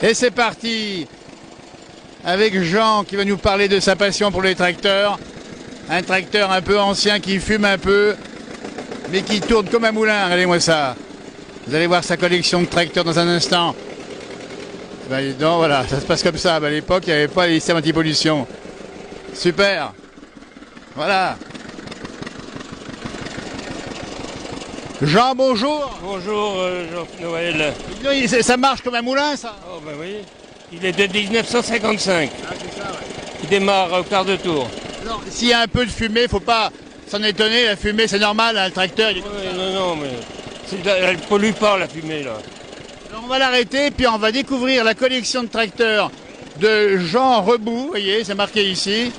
Et c'est parti avec Jean qui va nous parler de sa passion pour les tracteurs. Un tracteur un peu ancien qui fume un peu, mais qui tourne comme un moulin. Regardez-moi ça. Vous allez voir sa collection de tracteurs dans un instant. Ben, non, voilà, ça se passe comme ça. Ben, à l'époque, il n'y avait pas les systèmes anti-pollution. Super. Voilà. Jean, bonjour. Bonjour Jean-Noël. Ça marche comme un moulin, ça? Oh ben oui, il est de 1955. Ah, c'est ça, ouais. Il démarre au quart de tour. Alors, s'il y a un peu de fumée, il ne faut pas s'en étonner. La fumée, c'est normal, hein, le tracteur, il est comme Oui, ça. non, mais elle ne pollue pas la fumée là. Alors, on va l'arrêter, puis on va découvrir la collection de tracteurs de Jean Rebout. Vous voyez, c'est marqué ici.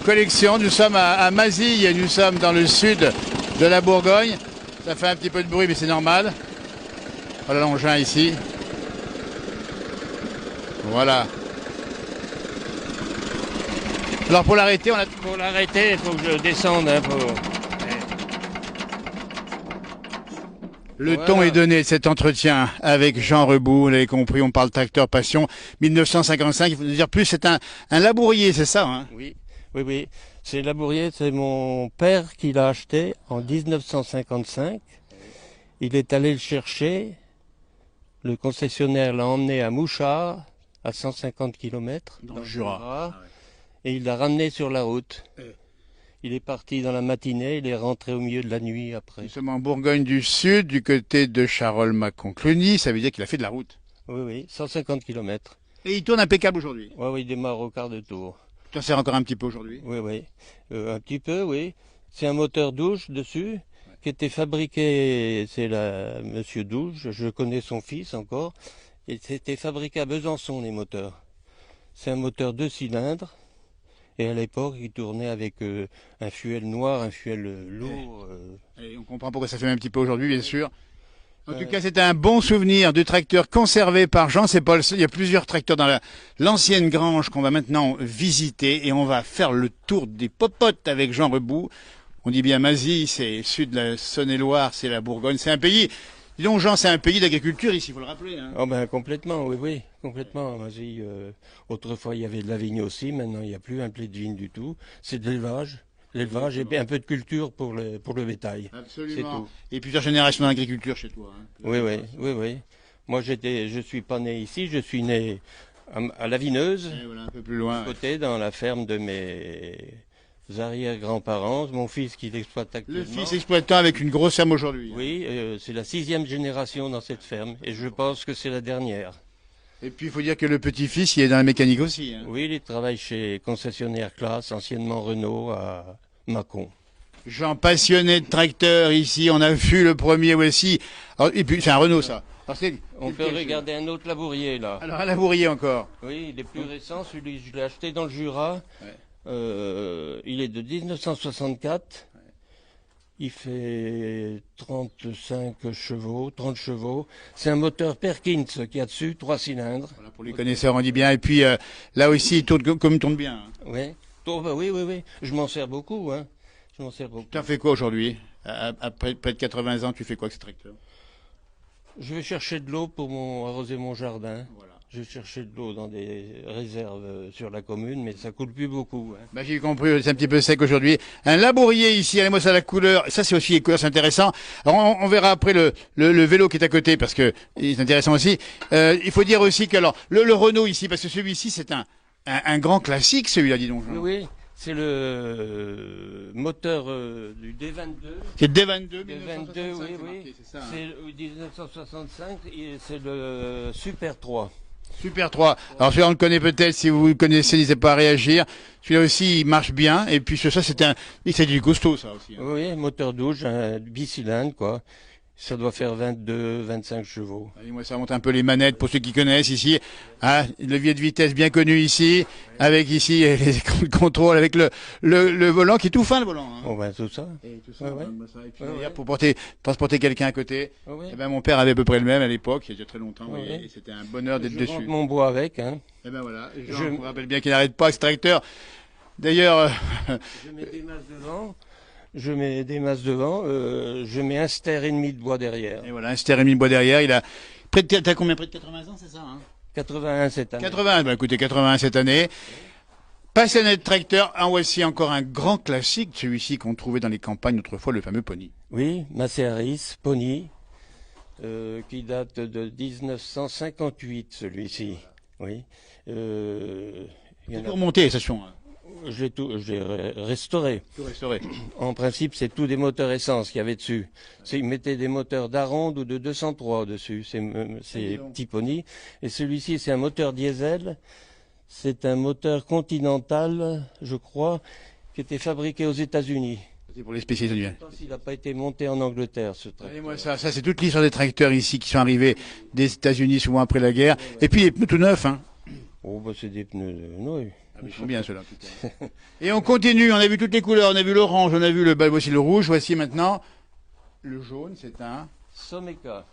Collection, nous sommes à Mazille, nous sommes dans le sud de la Bourgogne. Ça fait un petit peu de bruit, mais c'est normal. Voilà l'engin ici. Voilà. Alors pour l'arrêter, Pour l'arrêter, il faut que je descende un peu. Le Voilà. ton est donné de cet entretien avec Jean Rebout. Vous l'avez compris, on parle tracteur passion 1955. Il faut nous dire plus, c'est un labourier, c'est ça, hein? Oui. C'est labourier, c'est mon père qui l'a acheté en 1955. Il est allé le chercher. Le concessionnaire l'a emmené à Mouchard, à 150 km Dans le Jura. et il l'a ramené sur la route. Ouais. Il est parti dans la matinée, il est rentré au milieu de la nuit après. Nous sommes en Bourgogne du Sud, du côté de Charolles-Macon-Cluny. Ça veut dire qu'il a fait de la route. Oui, 150 km. Et il tourne impeccable aujourd'hui. Oui, il démarre au quart de tour. Tu en sers encore un petit peu aujourd'hui. Oui. Un petit peu, oui. C'est un moteur douche dessus, qui était fabriqué, c'est Monsieur Douche, je connais son fils encore, et c'était fabriqué à Besançon les moteurs. C'est un moteur 2 cylindres, et à l'époque il tournait avec un fuel noir, un fuel lourd. Et on comprend pourquoi ça fait un petit peu aujourd'hui, bien sûr. En tout cas, c'était un bon souvenir du tracteur conservé par Jean. C'est pas le seul. Il y a plusieurs tracteurs dans l'ancienne grange qu'on va maintenant visiter et on va faire le tour des popotes avec Jean Rebout. On dit bien Mazille, c'est sud de la Saône-et-Loire, c'est la Bourgogne, c'est un pays. Dis donc, Jean, c'est un pays d'agriculture ici, il faut le rappeler. Hein. Oh ben complètement, oui, complètement. Vas-y, autrefois il y avait de la vigne aussi, maintenant il n'y a plus un blé de vigne du tout. C'est de l'élevage. L'élevage et un peu de culture pour le bétail. Absolument. C'est tout. Et plusieurs générations d'agriculture chez toi. Hein. Oui. Moi je suis pas né ici, je suis né à La Vineuse, Et voilà, un peu plus loin. à côté dans la ferme de mes arrière-grands-parents, mon fils qui l'exploite Le actuellement. fils exploitant avec une grosse ferme aujourd'hui. Hein. Oui, c'est la 6e génération dans cette ferme et je pense que c'est la dernière. Et puis il faut dire que le petit-fils, il est dans la mécanique aussi. Hein. Oui, il travaille chez concessionnaire Classe, anciennement Renault à Mâcon. Jean passionné de tracteur ici, on a vu le premier aussi. Alors, et puis c'est un Renault ça. Alors, On peut regarder un autre labourier là. Alors un labourier encore. Oui, il est plus récent, celui je l'ai acheté dans le Jura. Ouais. Il est de 1964. Il fait 35 chevaux, 30 chevaux. C'est un moteur Perkins qu'il y a dessus, 3 cylindres. Voilà, pour les connaisseurs, on dit bien. Et puis là aussi, il tourne comme il tourne bien. Hein. Oui. Oh, bah oui. Je m'en sers beaucoup. Hein. Tu as fait quoi aujourd'hui? Après près de 80 ans, tu fais quoi avec ce tracteur? Je vais chercher de l'eau pour arroser mon jardin. Voilà. Je vais chercher de l'eau dans des réserves sur la commune, mais ça coule plus beaucoup. Hein. Bah, j'ai compris, c'est un petit peu sec aujourd'hui. Un labourier ici, allez-moi ça la couleur. Ça c'est aussi les couleurs, c'est intéressant. Alors on verra après le vélo qui est à côté parce que c'est intéressant aussi. Il faut dire aussi que alors le Renault ici, parce que celui-ci c'est un grand classique celui-là, dis donc. Jean. Oui. C'est le moteur du D22. C'est D22, D22, oui. marqué, c'est ça, hein. C'est 1965 et c'est le Super 3. Super 3. Alors celui-là on le connaît peut-être, si vous le connaissez, n'hésitez pas à réagir. Celui-là aussi il marche bien. Et puis ça c'est du costaud ça aussi. Hein. Oui, moteur douche, un bicylindre quoi. Ça doit faire 22, 25 chevaux. Allez, moi, ça monte un peu les manettes pour ceux qui connaissent ici. Ah, levier de vitesse bien connu ici, avec ici les contrôles, avec le volant qui est tout fin le volant. Hein. Oh ben tout ça. Et tout ça, Ouais. Et puis d'ailleurs, pour transporter quelqu'un à côté. Oui. Eh ben, mon père avait à peu près le même à l'époque, il y a déjà très longtemps, Ouais. et c'était un bonheur d'être Je dessus. rentre mon bois avec. Hein. Et ben voilà, Je je vous rappelle bien qu'il n'arrête pas avec ce tracteur. D'ailleurs, Je mets des masses devant. Je mets un ster et demi de bois derrière. et voilà, un stérémie de bois derrière, il a t'as combien, près de 80 ans, c'est ça hein? 81 cette année. 81, bah écoutez, 81 cette année. Passionné de tracteur, en voici encore un grand classique, celui-ci qu'on trouvait dans les campagnes autrefois, le fameux Pony. Oui, Macéaris, Pony, qui date de 1958, celui-ci. Oui. Il y en C'est a- pour monter, les stations. j'ai restauré. Tout restauré. En principe, c'est tous des moteurs essence qu'il y avait dessus. Ils mettaient des moteurs d'Aronde ou de 203 dessus, ces petits Pony. Et celui-ci, c'est un moteur diesel. C'est un moteur Continental, je crois, qui était fabriqué aux États-Unis. C'est pour les spécialistes du. Je pense qu'il n'a pas été monté en Angleterre, ce tracteur. Regardez-moi ça, c'est toute l'histoire des tracteurs ici qui sont arrivés des États-Unis souvent après la guerre. Et puis les pneus tout neufs, hein. Oh, bah, c'est des pneus oui. Ah, mais ils sont bien ceux-là. en tout cas. Et on continue, on a vu toutes les couleurs, on a vu l'orange, on a vu voici le rouge, voici maintenant le jaune, c'est un. Someka.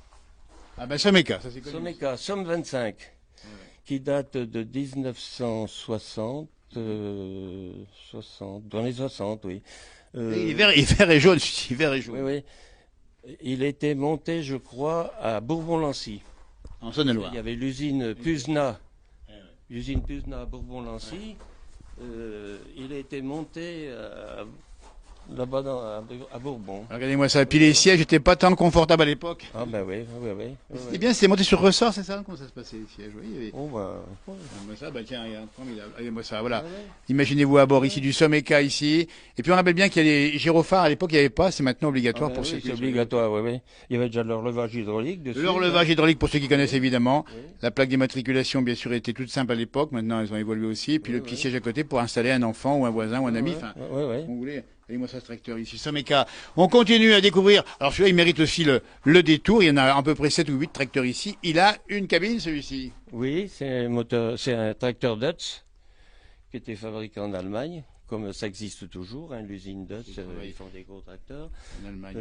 Ah ben Someka, ça c'est connu. Someka, Somme 25, qui date de 1960, 60, dans les 60, oui. Et vert et jaune, celui-ci, vert et jaune. Oui, oui. Il était monté, je crois, à Bourbon-Lancy. En Saône-et-Loire. Il y avait l'usine Puzna. L'usine Puzna à Bourbon-Lancy. Il a été monté là-bas à Bourbon. Alors, regardez-moi ça. Puis les sièges n'étaient pas tant confortables à l'époque. Ah ben oui, oui, oui. C'était bien, c'était monté sur ressort, c'est ça? Comment ça se passait les sièges? Oui, il y avait- Oh, bah, ouais. Regardez-moi ça, bah tiens, regarde, formidable. Regardez-moi ça, voilà. Ouais, ouais. Imaginez-vous à bord ici du Someka ici. Et puis on rappelle bien qu'il y a les gyrophares à l'époque, il n'y avait pas, c'est maintenant obligatoire Ah ben pour oui, ceux c'est qui obligatoire, oui, oui. Il y avait déjà l'horlevage hydraulique dessus. L'horlevage hydraulique pour ceux qui connaissent évidemment. Oui. La plaque d'immatriculation, bien sûr, était toute simple à l'époque. Maintenant, elles ont évolué aussi. Et puis Oui, le petit oui. siège à côté pour installer un enfant ou un voisin ou un ami. Enfin, Oui, oui. vous voulez. Regardez-moi ça, ce tracteur ici. Someka. On continue à découvrir. Alors celui-là, il mérite aussi le détour. Il y en a à peu près 7 ou 8 tracteurs ici. Il a une cabine, celui-ci. Oui, c'est un tracteur Dutz qui était fabriqué en Allemagne, comme ça existe toujours, hein, l'usine Dutz, ils font des gros tracteurs. En Allemagne.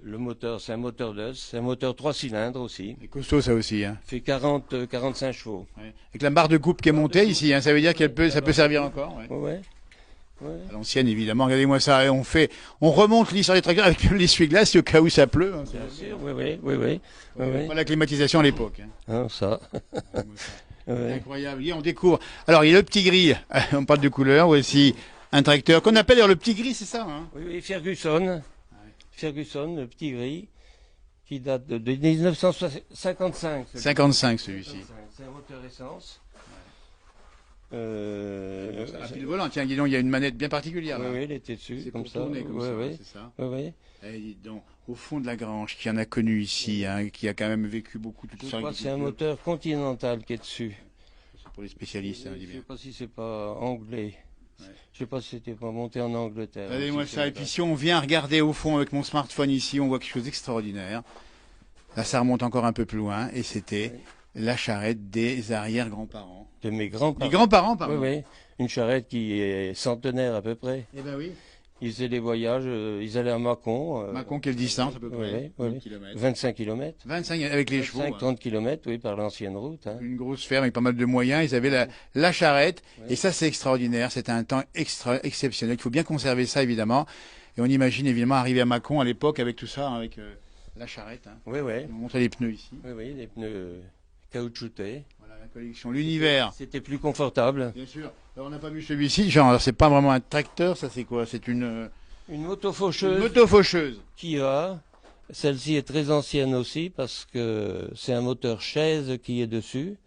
Le moteur, c'est un moteur Dutz, c'est un moteur 3 cylindres aussi. C'est costaud, ça aussi. Hein. Fait 45 chevaux. Ouais. Avec la barre de coupe qui est montée ici, hein, ça veut dire ça peut servir encore. Ouais. Ouais, ouais. À l'ancienne, évidemment. Regardez-moi ça. Et on remonte l'histoire des tracteurs avec l'essuie-glace au cas où ça pleut. Hein. Bien sûr, oui, oui, oui, oui. Il y avait oui. pas la climatisation à l'époque. Hein. Hein, ça. Ouais. Incroyable. Et on découvre. Alors, il y a le petit gris. On parle de couleur. Voici un tracteur qu'on appelle d'ailleurs le petit gris, c'est ça, hein? Oui, oui, Ferguson. Ferguson, le petit gris, qui date de 1955. 55, celui-ci. C'est un moteur essence. Ah, puis le volant, tiens, dis donc, il y a une manette bien particulière. Oui, Là. oui, il était dessus, C'est comme pour ça. tourner comme Oui, ça, oui. c'est ça. Oui, oui. Et dis donc, au fond de la grange, qui en a connu ici, hein, qui a quand même vécu beaucoup toute Je son crois que c'est un agriculture. moteur Continental qui est dessus. C'est pour les spécialistes, hein, Je dis ne bien. sais pas si c'est pas anglais. Ouais. Je sais pas si c'était pas monté en Angleterre. Regardez-moi Si ça. c'est Et puis si on vient regarder au fond avec mon smartphone ici, on voit quelque chose d'extraordinaire. Là, ça remonte encore un peu plus loin. Et c'était la charrette des arrière-grands-parents. de mes Les grands-parents. grands-parents, Oui, pardon. oui. Une charrette qui est centenaire à peu près. Eh ben oui. Ils faisaient des voyages, ils allaient à Mâcon. Mâcon, quelle distance à peu oui, près? oui, oui. Kilomètres. 25 km. 25 avec les chevaux. 25, hein. 30 km, oui, par l'ancienne route. Hein. Une grosse ferme avec pas mal de moyens. Ils avaient la charrette. Ouais. Et ça, c'est extraordinaire. C'était un temps exceptionnel. Il faut bien conserver ça, évidemment. Et on imagine, évidemment, arriver à Mâcon à l'époque avec tout ça, avec la charrette. Hein. Oui, oui. On montrait les pneus ici. Oui, oui, des pneus caoutchoutés. Voilà la collection. L'univers. C'était plus confortable. Bien sûr. Alors, on n'a pas vu celui-ci. Genre, alors, c'est pas vraiment un tracteur. Ça, c'est quoi? C'est une Une faucheuse moto faucheuse. Kia. Celle-ci est très ancienne aussi parce que c'est un moteur chaise qui est dessus.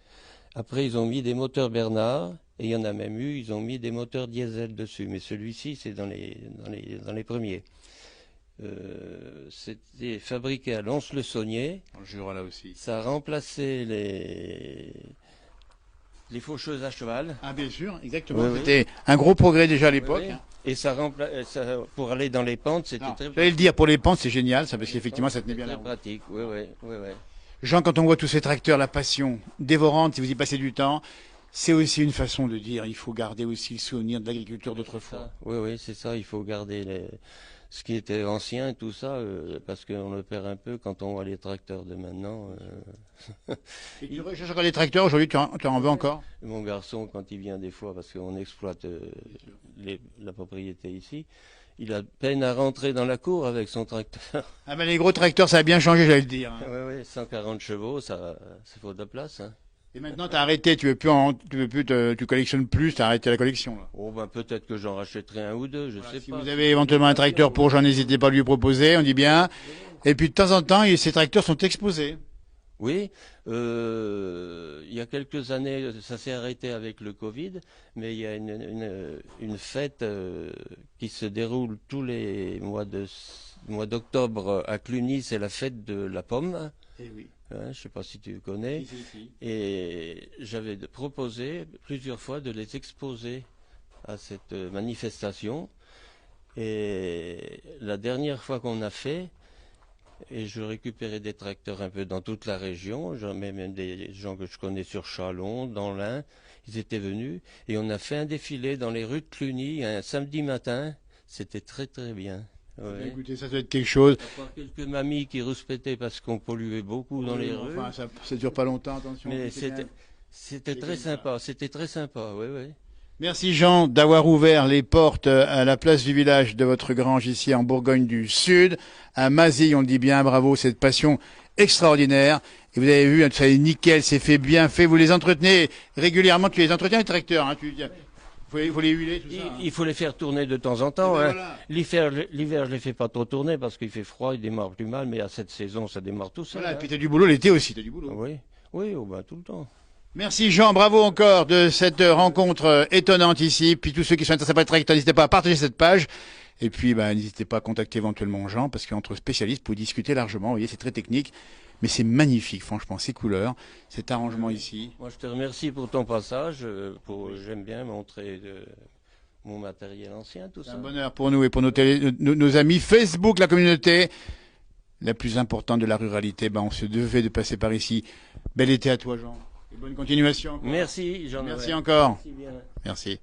Après, ils ont mis des moteurs Bernard. Et il y en a même eu, ils ont mis des moteurs diesel dessus. Mais celui-ci, c'est dans les premiers. C'était fabriqué à Lons-le-Saunier. On le Jura là aussi. Ça a remplacé les faucheuses à cheval. Ah, bien sûr, exactement. Oui, oui. C'était un gros progrès déjà à l'époque. Oui, oui. Hein. Et ça pour aller dans les pentes, c'était Non, très j'allais le dire, pour les pentes, c'est génial, ça, parce qu'effectivement, ça tenait bien la très route. pratique. Oui, oui, oui, oui. Jean, quand on voit tous ces tracteurs, la passion dévorante, si vous y passez du temps, c'est aussi une façon de dire, il faut garder aussi le souvenir de l'agriculture d'autrefois. Oui, oui, c'est ça. Il faut garder ce qui était ancien, tout ça, parce qu'on le perd un peu quand on voit les tracteurs de maintenant. Et tu recherches encore les tracteurs, aujourd'hui, tu en veux encore? Mon garçon, quand il vient des fois, parce qu'on exploite la propriété ici, il a peine à rentrer dans la cour avec son tracteur. Ah ben les gros tracteurs, ça a bien changé, j'allais le dire. Hein. Oui, oui, 140 chevaux, ça faut de la place. Hein. Et maintenant, t'as arrêté, tu collectionnes plus, t'as arrêté la collection, là. Oh ben peut-être que j'en rachèterai un ou deux, je sais Si pas. vous avez éventuellement un tracteur pour Jean, n'hésitez pas à lui proposer, on dit bien. Et puis de temps en temps, ces tracteurs sont exposés. Oui, il y a quelques années, ça s'est arrêté avec le Covid, mais il y a une fête qui se déroule tous les mois d'octobre à Cluny, c'est la fête de la pomme. Eh oui. Hein, je sais pas si tu connais. Si. Et j'avais proposé plusieurs fois de les exposer à cette manifestation. Et la dernière fois qu'on a fait, et je récupérais des tracteurs un peu dans toute la région, j'en mets même des gens que je connais sur Châlons, dans l'Ain, ils étaient venus, et on a fait un défilé dans les rues de Cluny un samedi matin, c'était très très bien. Ouais. Écoutez, ça doit être quelque chose. À part quelques mamies qui rouspétaient parce qu'on polluait beaucoup dans les rues. Enfin, ça dure pas longtemps, attention. Mais c'était très sympa, oui, oui. Merci Jean d'avoir ouvert les portes à la place du village de votre grange ici en Bourgogne du Sud, à Mazille, on le dit bien, bravo, cette passion extraordinaire. Et vous avez vu, ça est nickel, c'est fait bien fait, vous les entretenez régulièrement, tu les entretiens les tracteurs, hein, faut les huiler, tout ça. Il faut les faire tourner de temps en temps. Ben Hein. voilà. L'hiver, je les fais pas trop tourner parce qu'il fait froid, ils démarrent plus mal, mais à cette saison, ça démarre tout seul. Voilà, et Hein. puis t'as du boulot l'été aussi, t'as du boulot. Oui, oui, oh ben, tout le temps. Merci Jean, bravo encore de cette rencontre étonnante ici. Puis tous ceux qui sont intéressés par les tracteurs, n'hésitez pas à partager cette page. Et puis n'hésitez pas à contacter éventuellement Jean, parce qu'entre spécialistes, vous pouvez discuter largement. Vous voyez, c'est très technique, mais c'est magnifique, franchement, ces couleurs, cet arrangement ici. Moi, je te remercie pour ton passage. J'aime bien montrer mon matériel ancien, tout C'est ça. un bonheur pour nous et pour nos amis Facebook, la communauté la plus importante de la ruralité. On se devait de passer par ici. Bel été à toi Jean. Et bonne continuation. Merci, Jean-Noël. Merci encore. Merci bien. Merci.